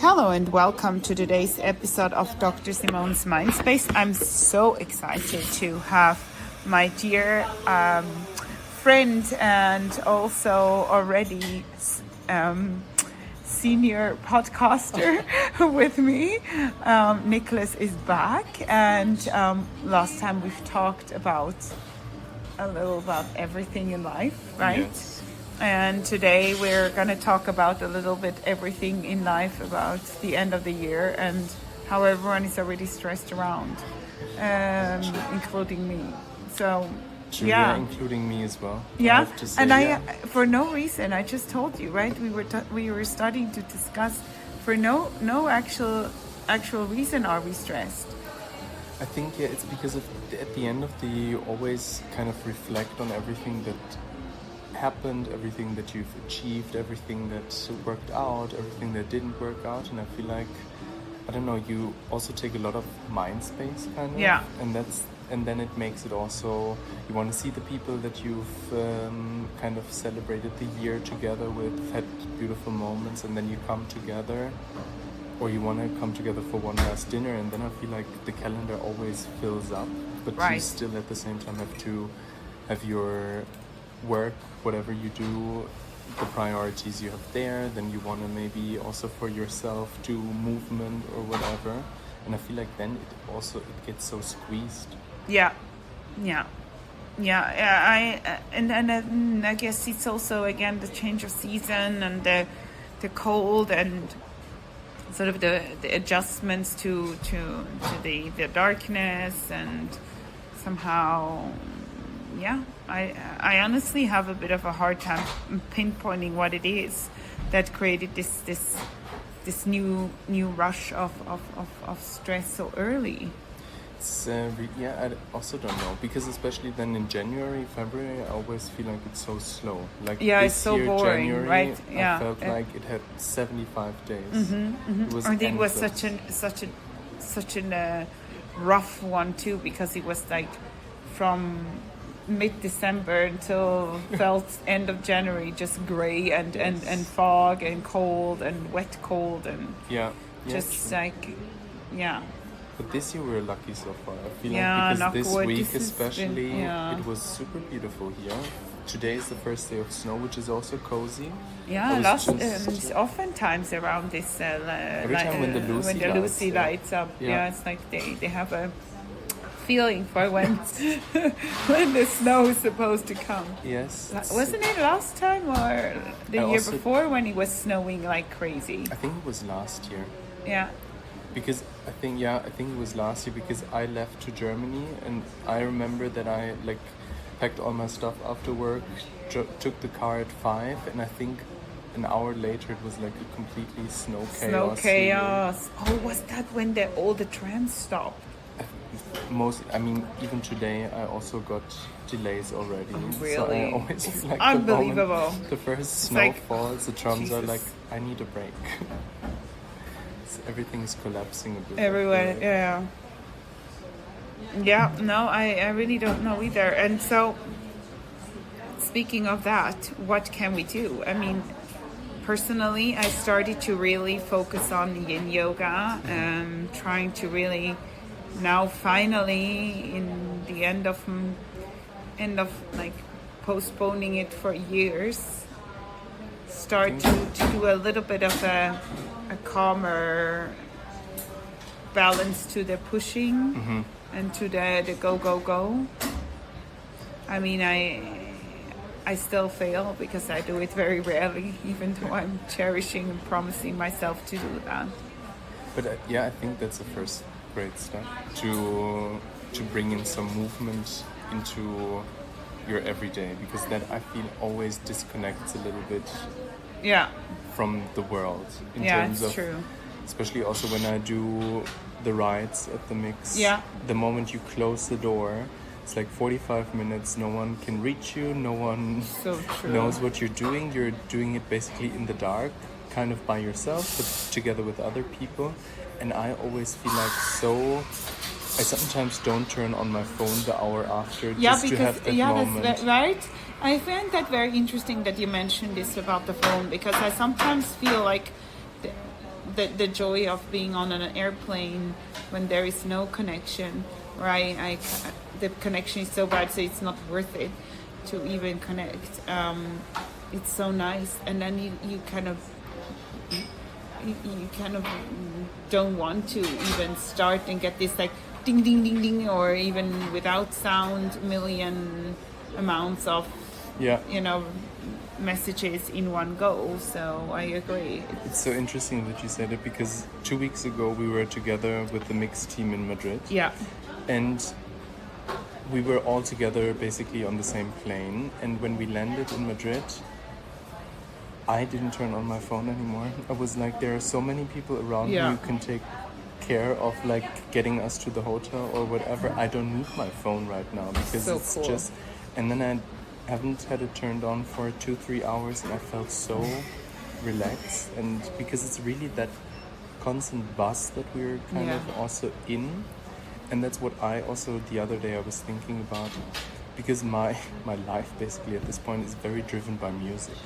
Hello and welcome to today's episode of Dr. Simone's Mindspace. I'm so excited to have my dear friend and also already senior podcaster with me. Nicholas is back, and last time we've talked about a little about everything in life, right? Yes. And today we're going to talk about a little bit everything in life about the end of the year and how everyone is already stressed around, including me. So, True, yeah. including me as well. Yeah, I have to say, and for no reason, I just told you, right? We were starting to discuss for no actual reason are we stressed. I think it's because at the end of the year you always kind of reflect on everything that happened, everything that you've achieved, everything that worked out, everything that didn't work out, and I feel like, I don't know, you also take a lot of mind space kind of, Yeah. and then it makes it also, you want to see the people that you've kind of celebrated the year together with, had beautiful moments, and then you come together, or you want to come together for one last dinner, and then I feel like the calendar always fills up, but you Right. still at the same time have to have your work, whatever you do, the priorities you have there, then you want to maybe also for yourself do movement or whatever, and I feel like then it gets so squeezed. Yeah. I guess it's also again the change of season and the cold and sort of the adjustments to the darkness, and somehow, yeah, I honestly have a bit of a hard time pinpointing what it is that created this new rush of stress so early. I also don't know, because especially then in January, February, I always feel like it's so slow. Like Yeah, this it's so year, boring, January, right? Yeah. I felt like it had 75 days. It was I think it was endless. such a rough one too, because it was like from mid-December until felt end of January, just grey and fog and cold and wet cold and Yeah, just true. like, yeah. But this year we're lucky so far. I feel Yeah, like knock because this wood, week this has especially, been- yeah. it was super beautiful here. Today is the first day of snow, which is also cozy. Yeah, I was oftentimes around this time when the Lucy lights up, Yeah. it's like they have a feeling for when when the snow is supposed to come. Yes. Wasn't it last time or the I year also- before when it was snowing like crazy? I think it was last year. Yeah, Because I think it was last year, because I left to Germany, and I remember that I packed all my stuff after work, took the car at 5, and I think an hour later it was like a completely snow chaos. chaos. Oh, was that when all the trams stopped? Even today I also got delays already. Really? So I always feel like Unbelievable. the first It's snow like, falls, the trams are Jesus. like, I need a break. Everything is collapsing a bit. Everywhere, yeah. Yeah, no, I really don't know either. And so, speaking of that, what can we do? I mean, personally, I started to really focus on yin yoga and trying to really now finally in the end of like postponing it for years, start to do a little bit of a calmer balance to the pushing and to the go. I mean, I still fail because I do it very rarely, even though I'm cherishing and promising myself to do that. But I think that's the first great step to bring in some movement into your everyday, because that I feel always disconnects a little bit Yeah, from the world in yeah, terms it's of, true. especially also when I do the rides at the mix. Yeah. The moment you close the door, it's like 45 minutes, no one can reach you, no one So true. knows what you're doing. You're doing it basically in the dark, kind of by yourself, but together with other people. And I always feel like I sometimes don't turn on my phone the hour after just to have that moment. That's right. I find that very interesting that you mentioned this about the phone, because I sometimes feel like the joy of being on an airplane when there is no connection, or the connection is so bad, so it's not worth it to even connect. It's so nice, and then you kind of don't want to even start and get this like ding ding ding ding, or even without sound, million amounts of Yeah. messages in one go. So I agree. It's so interesting that you said it, because 2 weeks ago we were together with the mixed team in Madrid. Yeah. And we were all together basically on the same plane. And when we landed in Madrid, I didn't turn on my phone anymore. I was like, there are so many people around me who can take care of like getting us to the hotel or whatever. I don't need my phone right now, because So it's cool. just... And then I haven't had it turned on for 2-3 hours, and I felt so relaxed. And because it's really that constant buzz that we're kind of also in. And that's what I also, the other day I was thinking about, because my life basically at this point is very driven by music.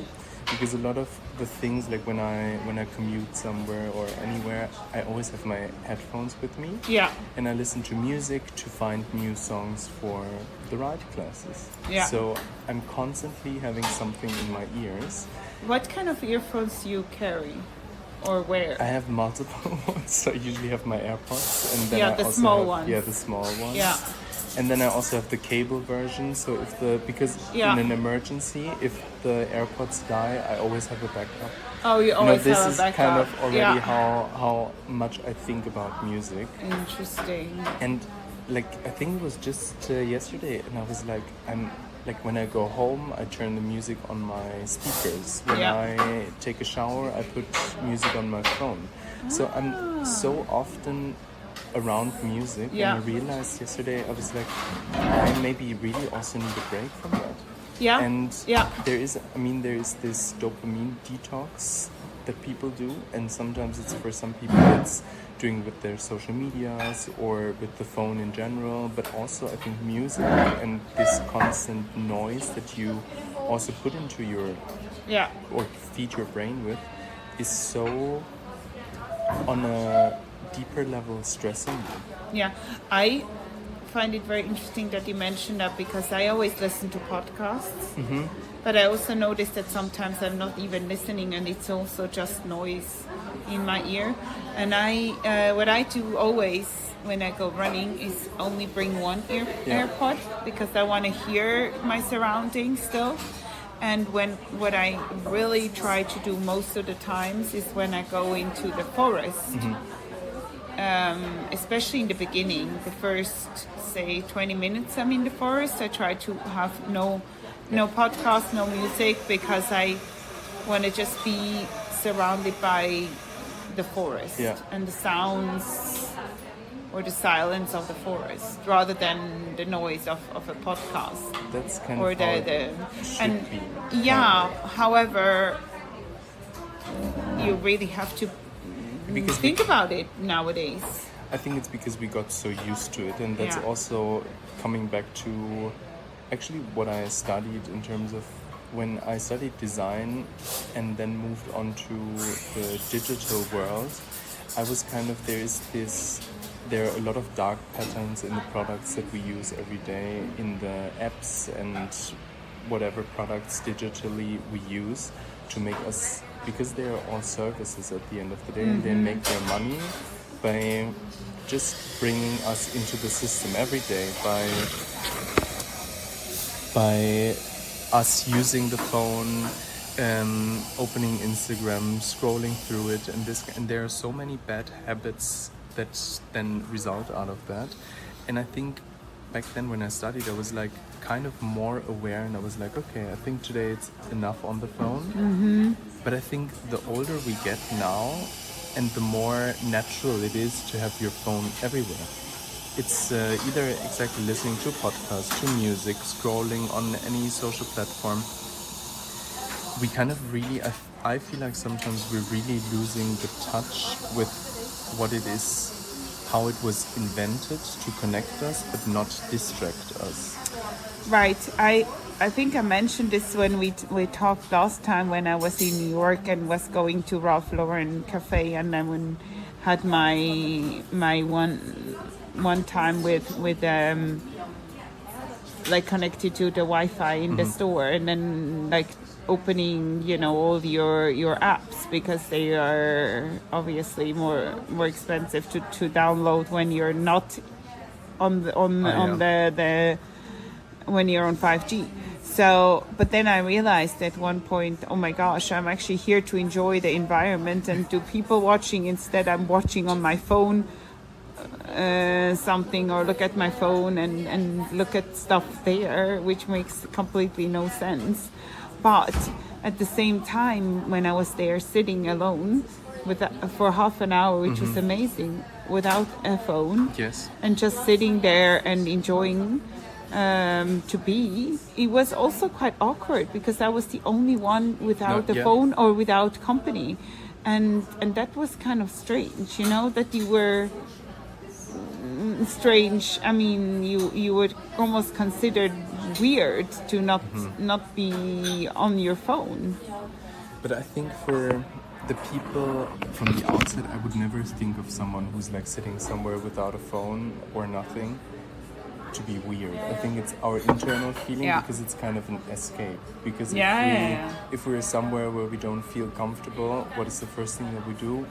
Because a lot of the things, like when I commute somewhere or anywhere, I always have my headphones with me. Yeah. And I listen to music to find new songs for the ride classes. Yeah. So I'm constantly having something in my ears. What kind of earphones do you carry, or wear? I have multiple ones. So I usually have my AirPods, and then Yeah, I the also small have, ones. Yeah, the small ones. Yeah. And then I also have the cable version. So because Yeah. in an emergency, if the AirPods die, I always have a backup. Oh, you always this have a is backup. kind of already Yeah. how much I think about music. Interesting. And like I think it was just yesterday, and I was like, when I go home, I turn the music on my speakers. When I take a shower, I put music on my phone. So I'm so often around music, and I realized yesterday, I was like, I maybe really also need a break from that. Yeah. And yeah. there is this dopamine detox that people do, and sometimes it's for some people it's doing with their social medias or with the phone in general, but also I think music and this constant noise that you also put into your or feed your brain with is so on a deeper level stressing you. Yeah, I find it very interesting that you mentioned that, because I always listen to podcasts, but I also notice that sometimes I'm not even listening, and it's also just noise in my ear. And what I do always when I go running is only bring one AirPod, because I want to hear my surroundings still. And what I really try to do most of the times is when I go into the forest. Especially in the beginning, the first, say, 20 minutes I'm in the forest, I try to have no podcast, no music, because I want to just be surrounded by the forest and the sounds or the silence of the forest, rather than the noise of a podcast. That's kind or of how it should be. However, you really have to think about it nowadays. I think it's because we got so used to it, and that's also coming back to actually what I studied in terms of when I studied design and then moved on to the digital world. I was kind of, there are a lot of dark patterns in the products that we use every day, in the apps and whatever products digitally we use to make us, because they are all services at the end of the day, and they make their money by just bringing us into the system every day by us using the phone, opening Instagram, scrolling through it, and there are so many bad habits that then result out of that. And I think back then when I studied, I was like kind of more aware, and I was like, okay, I think today it's enough on the phone. But I think the older we get now, and the more natural it is to have your phone everywhere. It's either exactly listening to podcasts, to music, scrolling on any social platform. We kind of really, I feel like sometimes we're really losing the touch with what it is how it was invented to connect us but not distract us. Right. I think I mentioned this when we talked last time when I was in New York and was going to Ralph Lauren Cafe, and then had my one time with like connected to the Wi-Fi in the store, and then like opening all your apps, because they are obviously more expensive to download when you're not on the when you're on 5G. So, but then I realized at one point, oh my gosh, I'm actually here to enjoy the environment and do people watching. Instead, I'm watching on my phone something, or look at my phone and look at stuff there, which makes completely no sense. But at the same time, when I was there sitting alone for half an hour, which was amazing, without a phone, Yes. and just sitting there and enjoying it was also quite awkward, because I was the only one without the phone or without company, and that was kind of strange, that you were strange. I mean, you would almost consider weird to not be on your phone. But I think for the people from the outside, I would never think of someone who's like sitting somewhere without a phone or nothing to be weird. I think it's our internal feeling, because it's kind of an escape. Because if we're somewhere where we don't feel comfortable, what is the first thing that we do?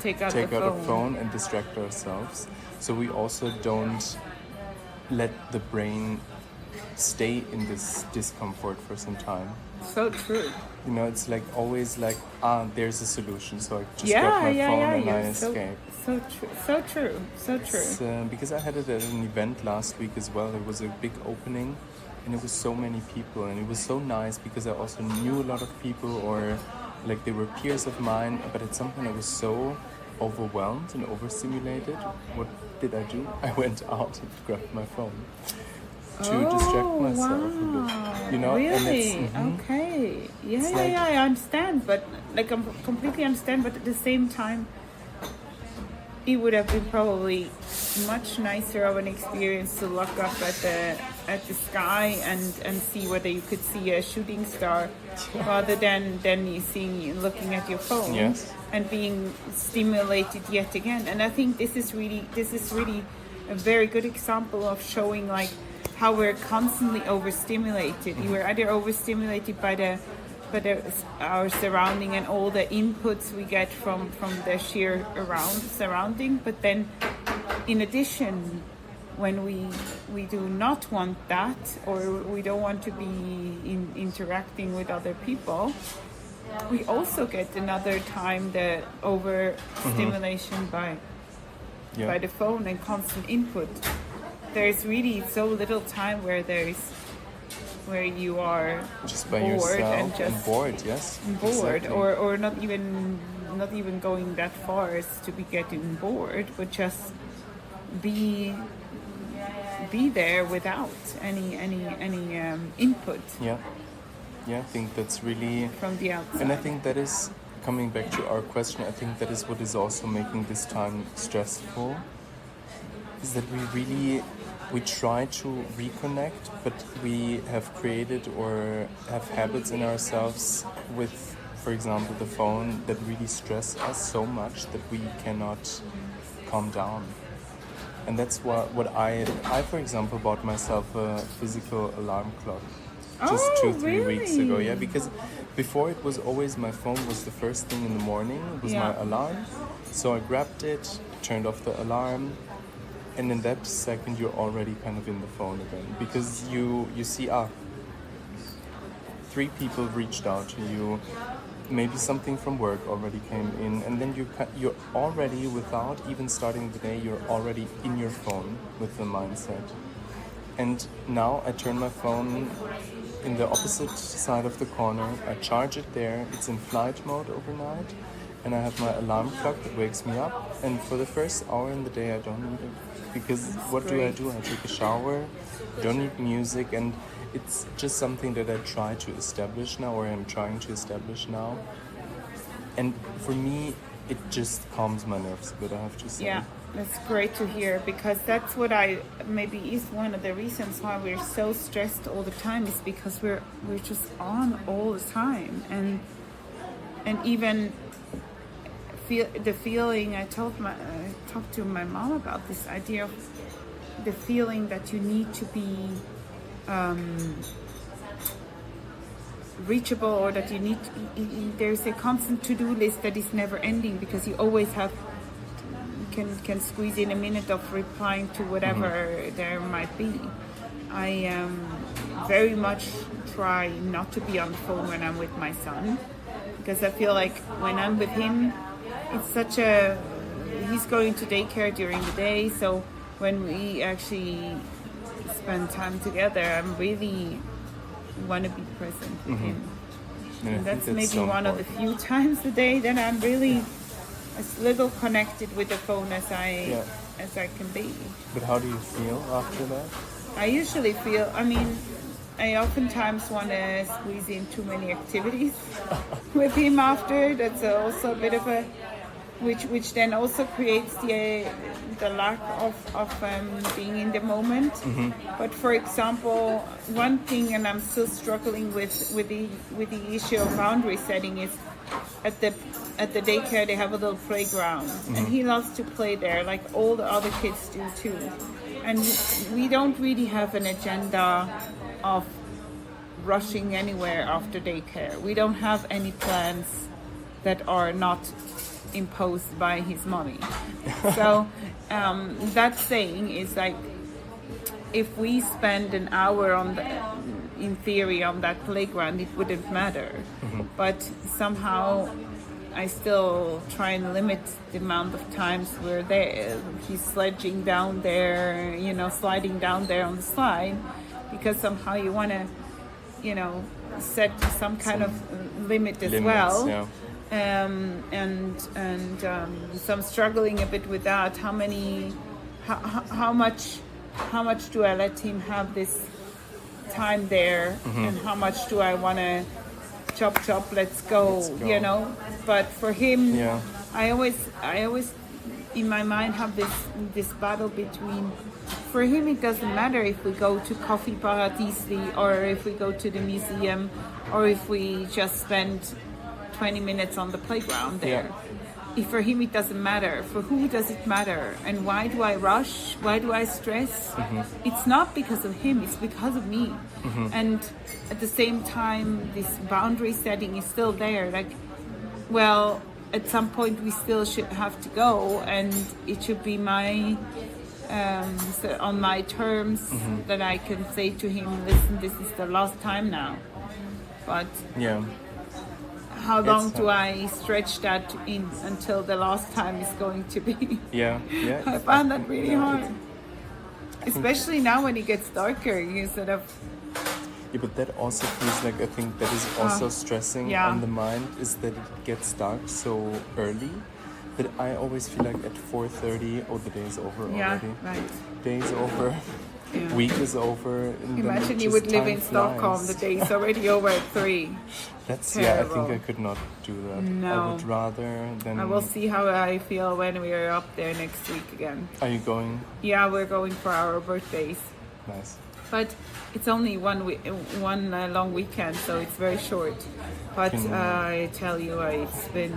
Take out a phone and distract ourselves. So we also don't let the brain stay in this discomfort for some time. So true. It's like always like, there's a solution. So I just grab my phone and I escape. So true. Because I had it at an event last week as well. It was a big opening, and it was so many people, and it was so nice because I also knew a lot of people, or like they were peers of mine. But at some point I was so overwhelmed and overstimulated. What did I do? I went out and grabbed my phone to distract myself a bit. Really? And it's, okay. I understand, but like I completely understand. But at the same time, it would have been probably much nicer of an experience to look up at the sky and see whether you could see a shooting star, rather than you looking at your phone and being stimulated yet again. And I think this is really a very good example of showing like how we're constantly overstimulated. You were either overstimulated by our surrounding and all the inputs we get from the sheer surrounding, but then in addition, when we do not want that, or we don't want to be interacting with other people, we also get another time the overstimulation by the phone and constant input. There's really so little time where you are just by bored yourself and just bored, yes. Bored, exactly. or not even going that far as to be getting bored, but just be there without any input. I think that's really from the outside. And I think that is coming back to our question. I think that is what is also making this time stressful, is that we try to reconnect, but we have created or have habits in ourselves with, for example, the phone, that really stress us so much that we cannot calm down. And that's what I for example bought myself a physical alarm clock just 2-3 weeks ago. Yeah, because before it was always my phone was the first thing in the morning. It was my alarm. So I grabbed it, turned off the alarm, and in that second you're already kind of in the phone again, because you see 3 people reached out to you, maybe something from work already came in, and then you're already, without even starting the day, you're already in your phone with the mindset. And now I turn my phone in the opposite side of the corner, I charge it there, it's in flight mode overnight, and I have my alarm clock that wakes me up, and for the first hour in the day I don't need it. Because what do? I take a shower, I don't need music, and it's just something that I try to establish now, or I'm trying to establish now. And for me, it just calms my nerves a bit, I have to say. Yeah, That's great to hear, because that's what I maybe is one of the reasons why we're so stressed all the time, is because we're just on all the time, and even feel the feeling. I talked to my mom about this idea of the feeling that you need to be reachable, or that you need there's a constant to-do list that is never ending, because you always have can squeeze in a minute of replying to whatever there might be. I very much try not to be on the phone when I'm with my son, because I feel like when I'm with him, it's such a he's going to daycare during the day, so when we actually spend time together, I'm really want to be present with him. And that's maybe so one of the few times a day that I'm really as little connected with the phone as I can be. But how do you feel after that? I usually feel, I oftentimes want to squeeze in too many activities with him after. That's also a bit of a, which then also creates the lack of being in the moment. But for example, one thing, and I'm still struggling with the issue of boundary setting, is at the daycare they have a little playground, and he loves to play there like all the other kids do too. And we don't really have an agenda of rushing anywhere after daycare. We don't have any plans that are not imposed by his mommy. So that saying is like, if we spend an hour in theory on that playground, it wouldn't matter. But somehow I still try and limit the amount of times we're there. He's sledging down there, sliding down there on the slide, because somehow you want to, set some kind of limit as well. Yeah. So I'm struggling a bit with that. How much do I let him have this time there, and how much do I want to chop, let's go, But for him, I always in my mind have this battle between, for him it doesn't matter if we go to Coffee Paradisi, or if we go to the museum, or if we just spend 20 minutes on the playground there. For him it doesn't matter. For who does it matter? And why do I rush? Why do I stress? It's not because of him, it's because of me. And at the same time, this boundary setting is still there. Like, well, at some point we still should have to go, and it should be my on my terms, that I can say to him, listen, this is the last time now. But how long do I stretch that in until the last time is going to be? I found that really hard. Especially now when it gets darker, you sort of... Yeah, but that also feels like, I think that is also stressing on the mind, is that it gets dark so early, that I always feel like at 4:30, the day is over already. Yeah, right. Day is over. Week is over. Imagine you would live in Stockholm, the day is already over at 3. That's terrible. I think I could not do that. No. I would rather than... I will see how I feel when we are up there next week again. Are you going? Yeah, we're going for our birthdays. Nice. But it's only one long weekend, so it's very short. But I tell you, it's been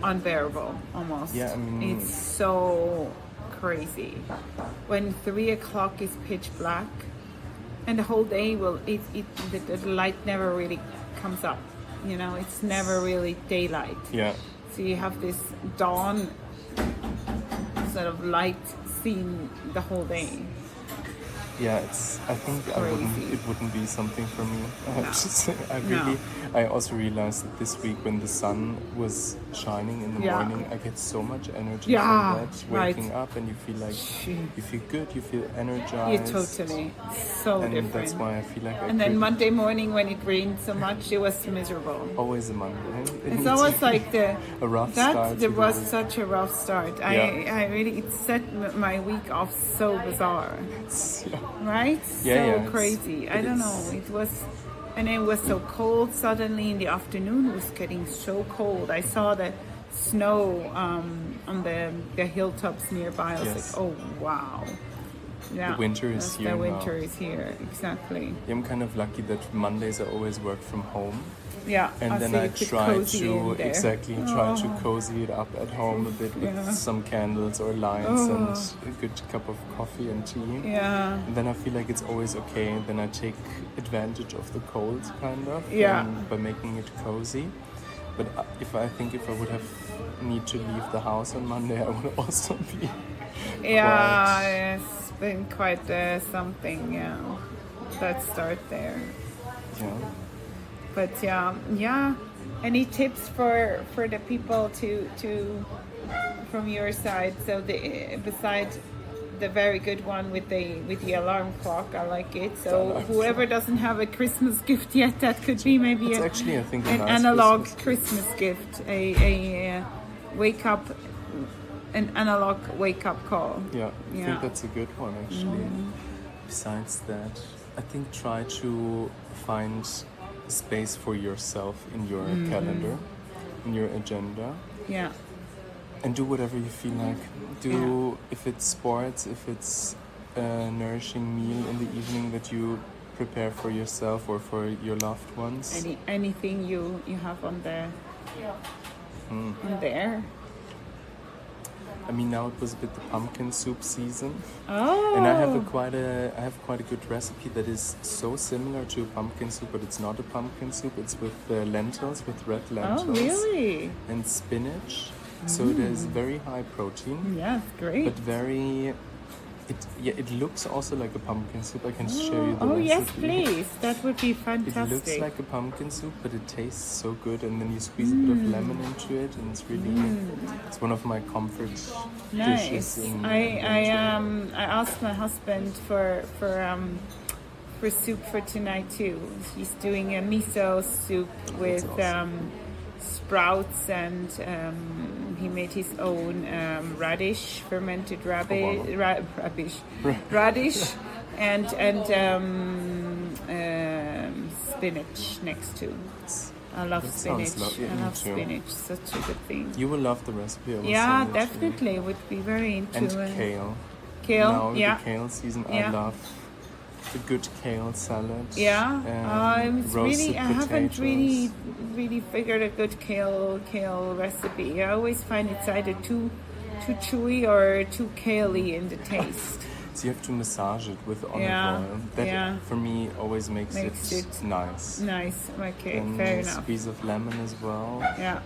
unbearable almost. Yeah, it's so crazy when 3 o'clock is pitch black, and the whole day the light never really comes up. It's never really daylight. Yeah. So you have this dawn sort of light seen the whole day. Yeah, I think it wouldn't be something for me. I have to say. I also realized that this week, when the sun was shining in the morning, I get so much energy from that. Waking up, and you feel like you feel good, you feel energized. You totally different. And that's why I feel like then Monday morning, when it rained so much, it was miserable. Always a Monday. It's always like a rough start. There was such a rough start. I really, it set my week off so bizarre. Right? So crazy. I don't know. It was so cold suddenly in the afternoon. It was getting so cold. I saw the snow on the hilltops nearby. I was Yes. like, oh wow. Yeah, winter is that's- here The now. winter is here, exactly. I'm kind of lucky that Mondays I always work from home. Yeah, And then so I you could try cozy to in there. try to Oh. cozy it up at home a bit with Yeah. some candles or lights Oh. and a good cup of coffee and tea. Yeah, And then I feel like it's always okay. And then I take advantage of the cold, kind of, Yeah. by making it cozy. But if I would have need to leave the house on Monday, I would also be yeah, it's been quite something. Yeah, let's start there. yeah. But yeah. Any tips for the people to from your side? So besides the very good one with the alarm clock, I like it. The So alarm whoever doesn't have a Christmas gift yet, that could be maybe It's actually, I think, a an nice analog Christmas Christmas gift, a wake up, an analog wake up call. Yeah, I Yeah. think that's a good one actually. Besides that, I think try to find space for yourself in your calendar, in your agenda, Yeah, and do whatever you feel like. Do if it's sports, if it's a nourishing meal in the evening that you prepare for yourself or for your loved ones. anything you have on there. I mean, now it was a bit the pumpkin soup season. Oh, And I have quite a good recipe that is so similar to a pumpkin soup, but it's not a pumpkin soup. It's with lentils, with red lentils Oh, really? and spinach. So it is very high protein, Yeah, great. but very. It looks also like a pumpkin soup. I can show you the Oh, recipe. yes, please. That would be It fantastic. looks like a pumpkin soup, but it tastes so good. And then you squeeze a bit of lemon into it, and it's really. It's one of my comfort dishes. Nice. In I asked my husband for soup for tonight too. He's doing a miso soup with awesome. sprouts, and he made his own radish, fermented Oh, wow. radish, and spinach next to. I love That sounds spinach. lovely. I Me love too. spinach. Such a good thing. You will love the recipe. I will Yeah, send it to you. definitely. Would be very into And it. kale. Kale, Now yeah. the kale season, Yeah. I love a good kale salad. Yeah, it's roasted really. I haven't potatoes. really figured a good kale recipe. I always find it's either too chewy or too kaley in the taste. So you have to massage it with olive Yeah, oil. That yeah. for me always makes Makes it it nice. Nice. Okay, And fair a enough. squeeze of lemon as well. Yeah.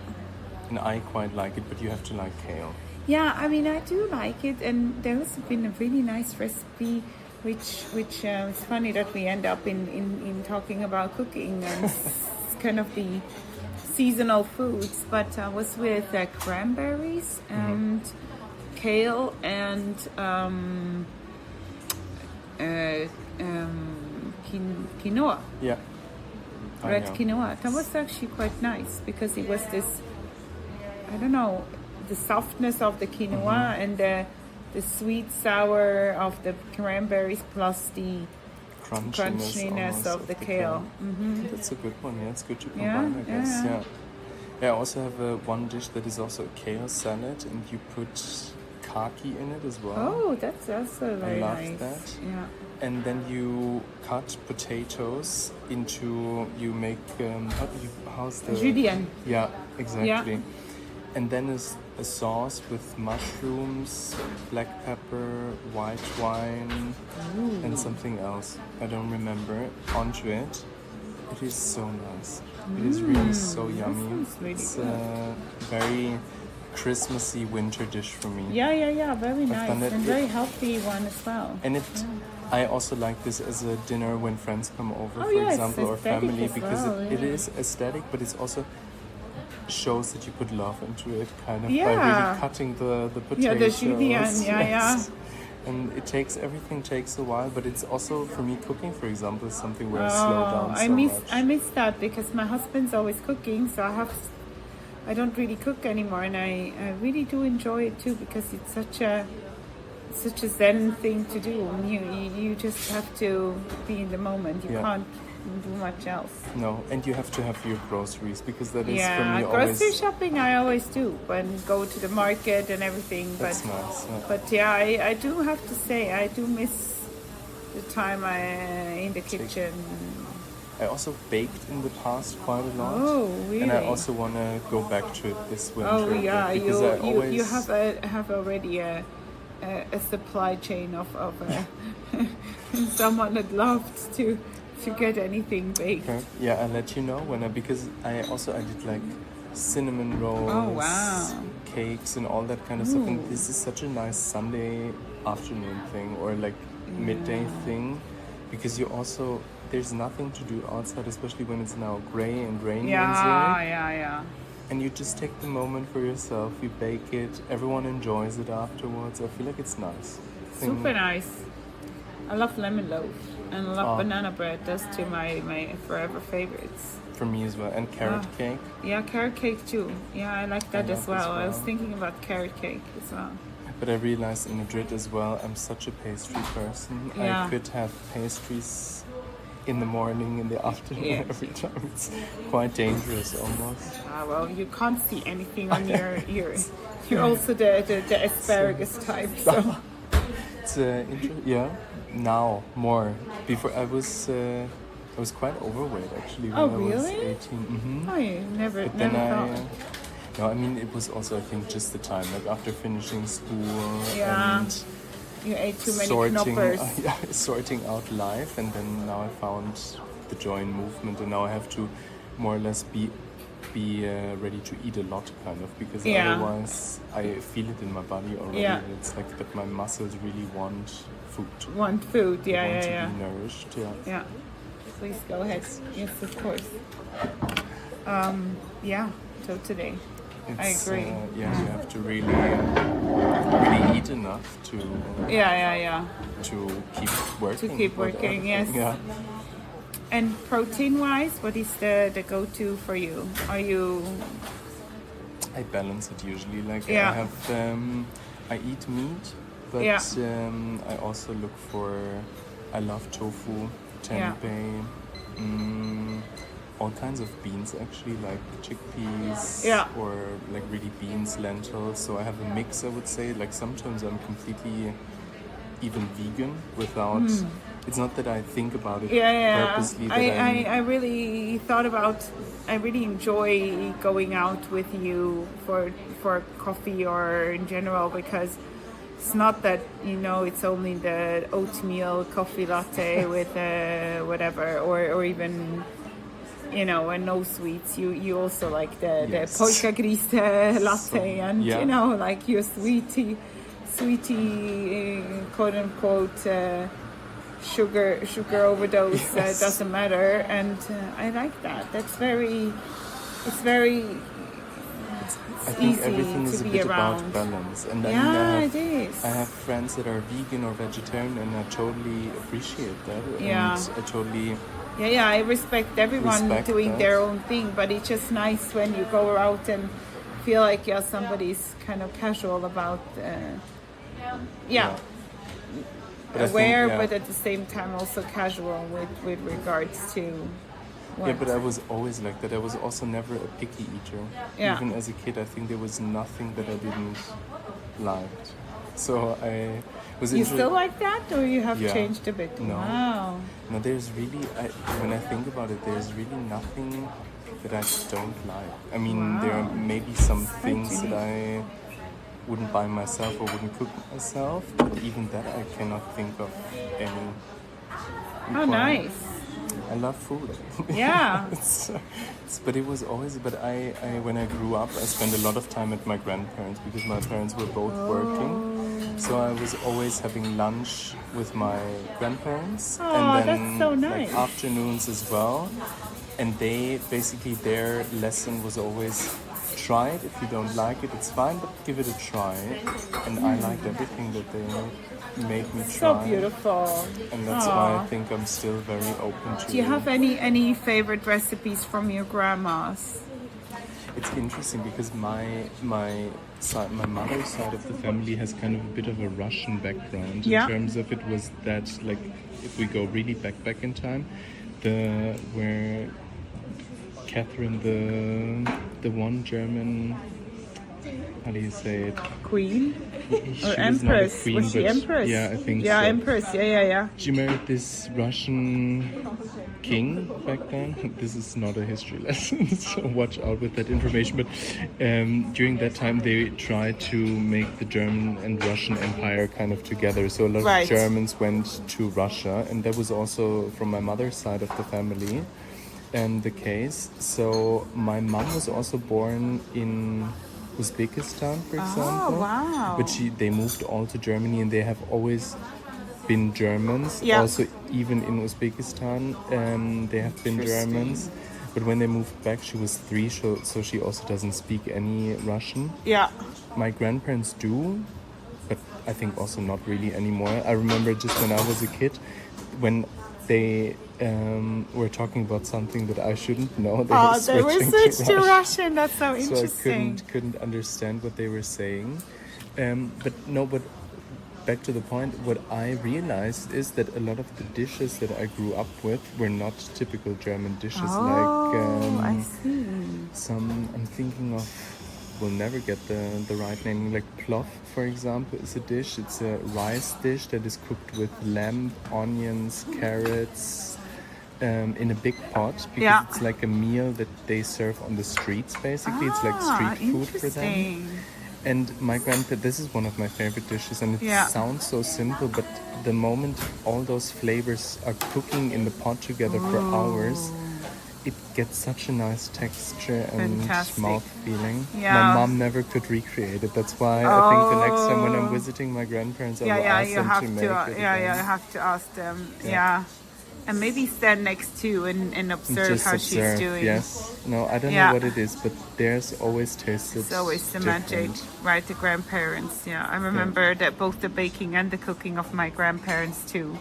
And I quite like it, but you have to like kale. Yeah, I mean, I do like it, and there's been a really nice recipe, which it's funny that we end up in talking about cooking and it's kind of the seasonal foods, but I was with cranberries and kale and quinoa. Yeah. I Red know. quinoa. That was actually quite nice because it was this, I don't know, the softness of the quinoa and the sweet sour of the cranberries plus the crunchiness almost of the kale. That's a good one. Yeah, it's good to Yeah, combine, I guess. yeah. Yeah. I also have one dish that is also a kale salad, and you put kaki in it as well. Oh, that's also very love nice. that. Yeah. And then you cut potatoes into. You make how's the Julienne. Yeah, exactly. Yeah. And then is a sauce with mushrooms, black pepper, white wine, and something else. I don't remember. Onto it. It is so nice. It is really so yummy. sounds really It's good. a very Christmassy winter dish for me. Yeah. Very nice done it. and very healthy one as well. And I also like this as a dinner when friends come over, Oh, for yeah, it's example, or aesthetic family, as because well, it yeah. is aesthetic, but it's also shows that you put love into it, kind of by Yeah. really cutting the potatoes. Yeah, the julienne, yeah. And everything takes a while, but it's also, for me, cooking, for example, is something where I slow down so much. I miss that because my husband's always cooking, so I don't really cook anymore, and I really do enjoy it too because it's such a zen thing to do. You just have to be in the moment. You Yeah. can't do much else. No, and you have to have your groceries because that is for Yeah, me grocery always. shopping I always do and go to the market and everything. That's nice. Yeah. But yeah, I do have to say I do miss the time in the kitchen. I also baked in the past quite a lot. Oh, really? And I also want to go back to it this winter. Oh yeah, because I always, you have already a supply chain of someone that loved to get anything baked. Okay. Yeah, I'll let you know because I did like cinnamon rolls, Oh, wow. cakes, and all that kind of stuff. And Ooh. this is such a nice Sunday afternoon thing or like midday thing, because there's nothing to do outside, especially when it's now gray and rainy and zero. Yeah. And you just take the moment for yourself. You bake it. Everyone enjoys it afterwards. I feel like it's nice. Super nice. I love lemon loaf and I love banana bread. Those two my forever favorites. For me as well. And carrot cake. Yeah, carrot cake too. Yeah, I like that love as well. I was well. thinking about carrot cake as well. But I realized in Madrid as well, I'm such a pastry person. Yeah. I could have pastries in the morning, in the afternoon, Yeah. every time. It's quite dangerous almost. Well, you can't see anything on your ears. You're also the asparagus type. So. It's yeah. Now more. Before I was quite overweight actually when Oh, I was really? 18. Mm-hmm. Oh, you never But then thought. no, I mean it was also I think just the time, like after finishing school Yeah. and You ate too many sorting, knoppers. sorting out life, and then now I found the joy in movement, and now I have to more or less be ready to eat a lot, kind of, because Yeah. otherwise I feel it in my body already. Yeah. It's like that my muscles really want food. Want food? They Yeah, want yeah, yeah. to be nourished. Yeah. Yeah. Please go ahead. Yes, of course. Yeah, totally. I agree. Yeah, you have to really eat enough to Yeah. keep working. To keep with working, everything. yes. Yeah. And protein-wise, what is the go-to for you? Are you? I balance it usually. Like Yeah. I have, I eat meat, but Yeah. I also look for. I love tofu, tempeh, all kinds of beans actually, like chickpeas Yeah. or like really beans, lentils. So I have a mix. I would say. Like sometimes I'm completely even vegan without. It's not that I think about it Yeah. purposely. That I'm, I really thought about. I really enjoy going out with you for coffee or in general, because it's not that it's only the oatmeal coffee latte with whatever or even and no sweets. You also like the Yes. polka gris latte and yeah. like your sweetie quote unquote sugar overdose. Yes. Doesn't matter, and I like that. It's very I think easy everything to is a be bit around. about balance. And I Yeah, mean, it is. I have friends that are vegan or vegetarian, and I totally appreciate that. Yeah. And I totally. Yeah, I respect everyone Respect doing that. their own thing, but it's just nice when you go out and feel like somebody's kind of casual about, But I aware, think, yeah. but at the same time also casual with regards to. What? Yeah, but I was always like that. I was also never a picky eater. Yeah. Even as a kid, I think there was nothing that I didn't like. So I was. You still like that, or you have Yeah. changed a bit? No. Wow. No, there's really. When I think about it, there's really nothing that I don't like. I mean, there are maybe some things that I wouldn't buy myself or wouldn't cook myself, but even that I cannot think of any. How nice. I love food. Yeah. But it was always. But I when I grew up, I spent a lot of time at my grandparents because my parents were both working. So I was always having lunch with my grandparents, Oh, and then that's so nice. like afternoons as well. And they basically their lesson was always try it. If you don't like it, it's fine, but give it a try. And I liked everything that they made me try. So beautiful. And that's why I think I'm still very open to. Do you have any favorite recipes from your grandmas? It's interesting because my mother's side of the family has kind of a bit of a Russian background Yeah. in terms of it was that like if we go really back in time, where Catherine, the one German, how do you say it? Queen She or was not a Empress? queen, Was she but- Empress? Yeah, I think Yeah, so. Empress. Yeah. She married this Russian king back then. This is not a history lesson, so watch out with that information. But during that time, they tried to make the German and Russian Empire kind of together. So a lot Right. of Germans went to Russia, and that was also from my mother's side of the family the case. So my mom was also born in Uzbekistan, for example. wow. But they moved all to Germany, and they have always been Germans. Yeah. Also, even in Uzbekistan, they have been Interesting. Germans. But when they moved back, she was 3, so she also doesn't speak any Russian. Yeah. My grandparents do, but I think also not really anymore. I remember just when I was a kid, when they were talking about something that I shouldn't know, they were They were switching switched to Russian. Russian. That's so So I interesting. couldn't understand what they were saying. But back to the point, what I realized is that a lot of the dishes that I grew up with were not typical German dishes. I see. I'm thinking of, we'll never get the right name, like plov, for example, is a dish. It's a rice dish that is cooked with lamb, onions, carrots, in a big pot, because Yeah. it's like a meal that they serve on the streets, basically. It's like street food for them. Interesting. And my grandpa, this is one of my favorite dishes, and it Yeah. sounds so simple, but the moment all those flavors are cooking in the pot together for hours, it gets such a nice texture and Fantastic. mouth feeling. Yeah. My mom never could recreate it. That's why I think the next time when I'm visiting my grandparents, I will ask You them have to to. make it. Yeah, again. you have to ask them. Yeah. Yeah. And maybe stand next to and observe Just how observe, she's doing. Yes. No, I don't Yeah. know what it is, but theirs always tasted It's always the magic, different. right? The grandparents. Yeah, I remember that both the baking and the cooking of my grandparents too.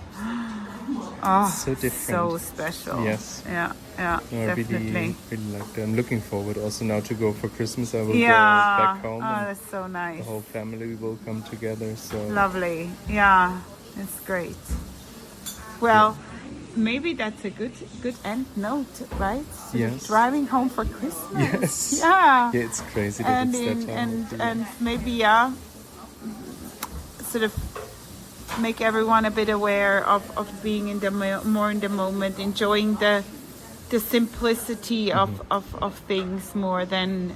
Oh, So different. so special. Yes. Yeah, No, I definitely. really like that. I'm looking forward also now to go for Christmas. I will go Yeah. back home Oh, and that's so nice. the whole family will come together. So Lovely. Yeah, it's great. Well, maybe that's a good end note, right? Sort of Yes. driving home for Christmas. yes, Yeah. yeah, it's crazy that And it's that time of the year. and maybe sort of make everyone a bit aware of being in the more in the moment, enjoying the simplicity Mm-hmm. of things more than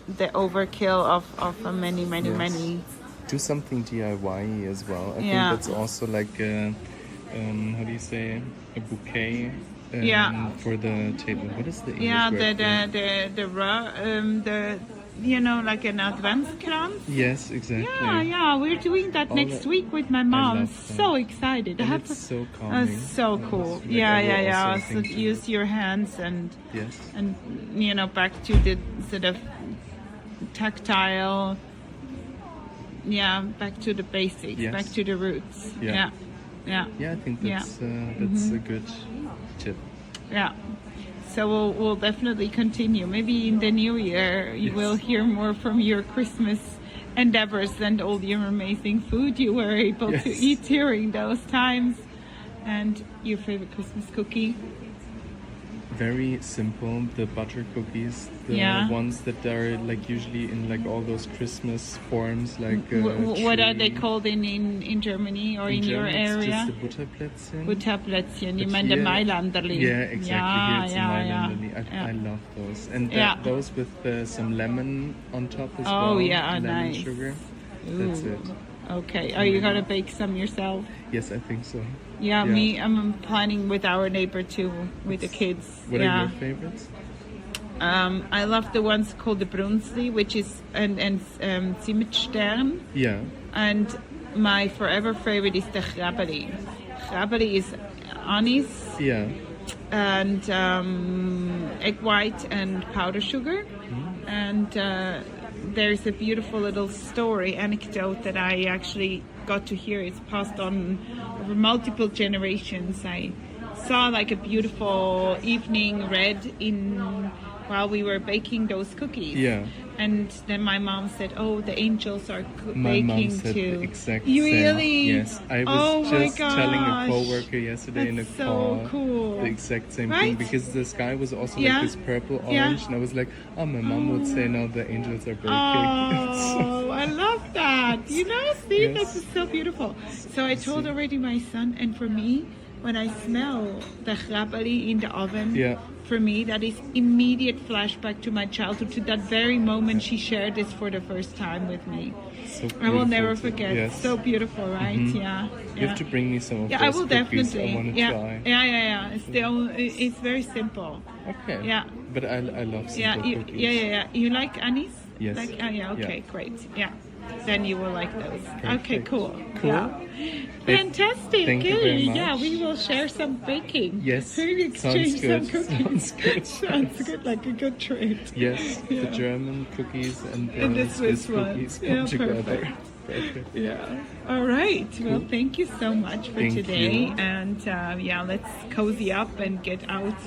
the overkill of many Yes. many. Do something DIY as well. I Yeah. think that's also like how do you say, a bouquet Yeah. for the table. What is the English Yeah, word for it? the like an adventskrans. Yes, exactly. Yeah, we're doing that All next that- week with my mom. love that. So excited. And it's so calming. So cool. Like, Yeah, I will yeah. also So think- use your hands and Yes. back to the sort of tactile. Yeah, back to the basics, Yes. back to the roots. Yeah. Yeah. Yeah, I think Yeah. that's a good tip. Yeah. So we'll definitely continue. Maybe in the new year you Yes. will hear more from your Christmas endeavors and all your amazing food you were able to Yes. eat during those times. And your favorite Christmas cookie. Very simple. The butter cookies, the Yeah. ones that are like usually in like all those Christmas forms, like What are they tree. called in Germany or in your German, it's area? just the Butterplätzchen. Butterplätzchen. You But mean the here- Mailanderli? Yeah, exactly. Here it's yeah, Mailanderli. yeah. I love those, and Yeah. those with some lemon on top as Oh, well. yeah, lemon nice. sugar. That's Ooh. it. Okay. Are you gonna bake some yourself? Yes, I think so. Yeah, Yeah. me. I'm planning with our neighbor too, with the kids. What yeah. are your favorites? I love the ones called the Brunsli, which is and Zimtstern. Yeah. And my forever favorite is the Chrabeli. Chrabeli is anise Yeah. and egg white and powder sugar. And there's a beautiful little story, anecdote that I actually got to hear. It's passed on over multiple generations. I saw like a beautiful evening red in while we were baking those cookies. Yeah. And then my mom said, "Oh, the angels are My mom baking said too." the exact You same. really? Yes, I was Oh my just telling a gosh. coworker yesterday in a That's so call cool. the exact same Right? thing because the sky was also Yeah. like this purple Yeah. orange, and I was like, oh, my mom would say now the angels are baking. Oh, I love that. You know, see, Yes. this is so beautiful. So I told already my son, and for me, when I smell the chrapali in the oven, Yeah. for me, that is immediate flashback to my childhood, to that very moment she shared this for the first time with me. So I will never beautiful too. forget. Yes. So beautiful, right? Mhm. Yeah. You have to bring me some of Yeah, those I will cookies. definitely. I want to yeah. try. Yeah. It's the only, it's very simple. Okay. Yeah. But I love simple Yeah, cookies. yeah. You like anise? Yes. Like, yeah. Okay, Yeah. great. Yeah. Then you will like those. Okay, Perfect. cool. Cool. Yeah. Fantastic. Thank you Okay, very much. yeah, we will share some baking. Yes, We exchange sounds good. some cookies. Sounds good. Sounds good, like a good trade. Yes, Yeah. the German cookies and the And the Swiss Swiss ones. cookies Yeah, come together. perfect. Perfect. Yeah. All right. Well, thank you so much for Thank today. you. And yeah, let's cozy up and get out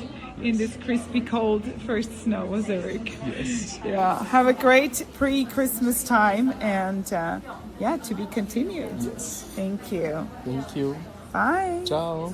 in this crispy cold first snow of Zurich. Yes. Yeah. Have a great pre-Christmas time, and yeah, to be continued. Yes. Thank you. Thank you. Bye. Ciao.